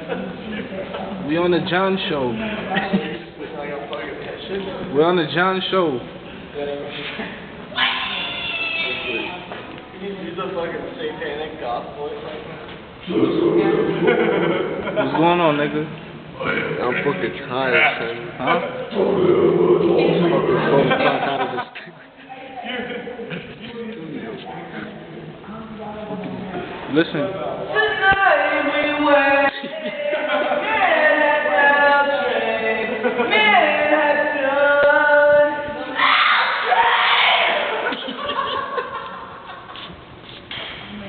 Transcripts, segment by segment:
We on the John Show. We're on the John Show. He's a fucking satanic gospel. What's going on, nigga? I'm fucking tired, son. Huh? Fucking so fuck out of this. Listen. Tonight we went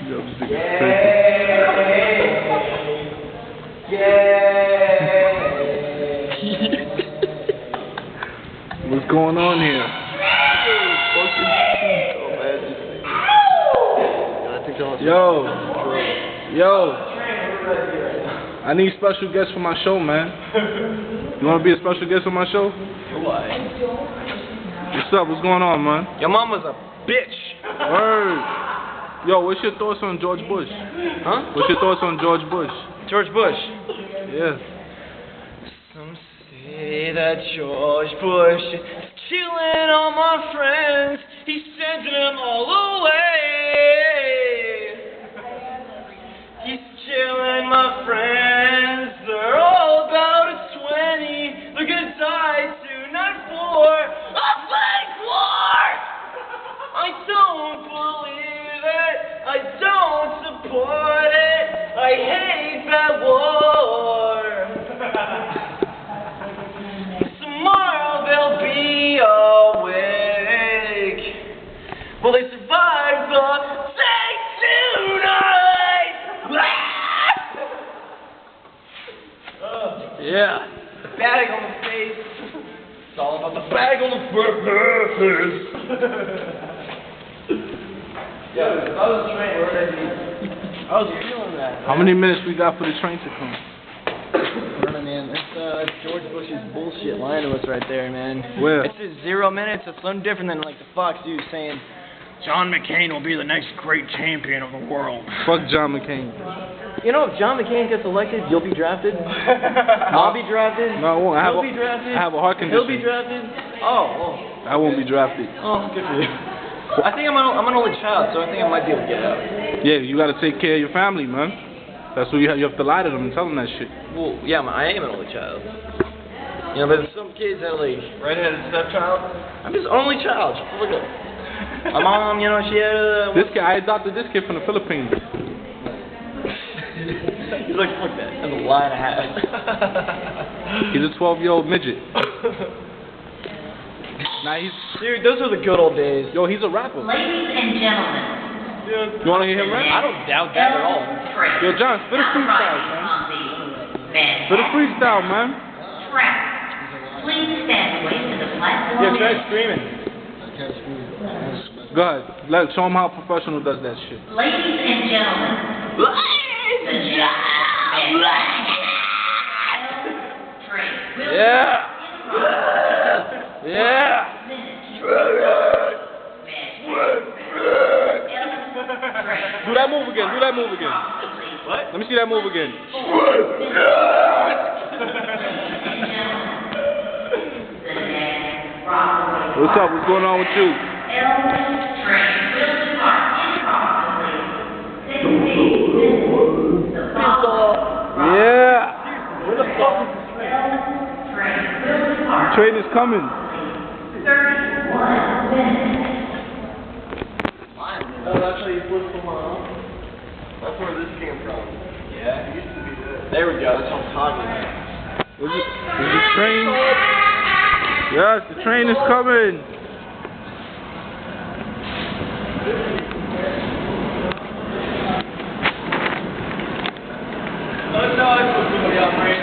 Yo, this nigga's crazy. What's going on here? Yo, I need special guests for my show, man. You want to be a special guest on my show? Why? What's up? What's going on, man? Your mama's a bitch. Word. Yo, what's your thoughts on George Bush? Huh? What's your thoughts on George Bush? George Bush. Yeah. Some say that George Bush is killing all my friends. He's sending them all away. He's killing my friends. They're all about 20. They're gonna die tonight for a fake war. I don't believe it. I don't support it. I hate that war. Tomorrow they'll be awake. Will they survive the day tonight? Yeah. The bag on the face. It's all about the bag on the face. Yeah, I was trained. I was feeling that. How many minutes we got for the train to come? Man, that's George Bush's bullshit line to us right there, man. Where? It's just 0 minutes. It's no different than like the Fox News saying John McCain will be the next great champion of the world. Fuck John McCain. You know, if John McCain gets elected, you'll be drafted. I'll be drafted. No, I won't. He'll be drafted. I have a heart condition. He'll be drafted. Oh, I won't be drafted. oh, good for you. I think I'm an only child, so I think I might be able to get out. Yeah, you gotta take care of your family, man. That's what you have to lie to them and tell them that shit. Well, yeah, I am an only child. You know, but there's some kids that are like redheaded stepchild. I'm just only child. Look at my mom. You know, she had This kid, I adopted this kid from the Philippines. He's like, fuck that. That's a lie and a half. He's a 12-year-old midget. Now he's Dude, those were the good old days. yo, he's a rapper. Ladies and gentlemen, You wanna hear him rap? I don't doubt that at all. Yo, John, spit a freestyle, man. Spit a freestyle, man. Track. Please stand away to the platform. Yeah, try screaming. Go ahead. Show him how a professional does that shit. Ladies and gentlemen, the Yeah. Yeah. Do that move again. Do that move again. What? Let me see that move again. What's up? What's going on with you? Yeah. Where the fuck is The train is coming. 31 minutes. Oh, that's how you flip them off. That's where this came from. Yeah, it used to be this. There we go, that's what I'm talking about. Is the train? Yes, the train is coming. Oh no, I put somebody out right.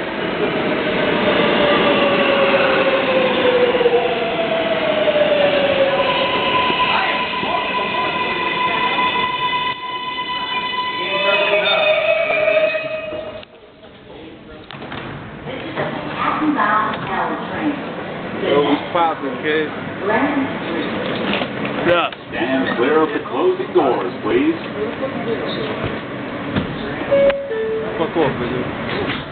Yo, what's poppin', kid? Yeah. Stand clear of the closing doors, please. Fuck off, nigga.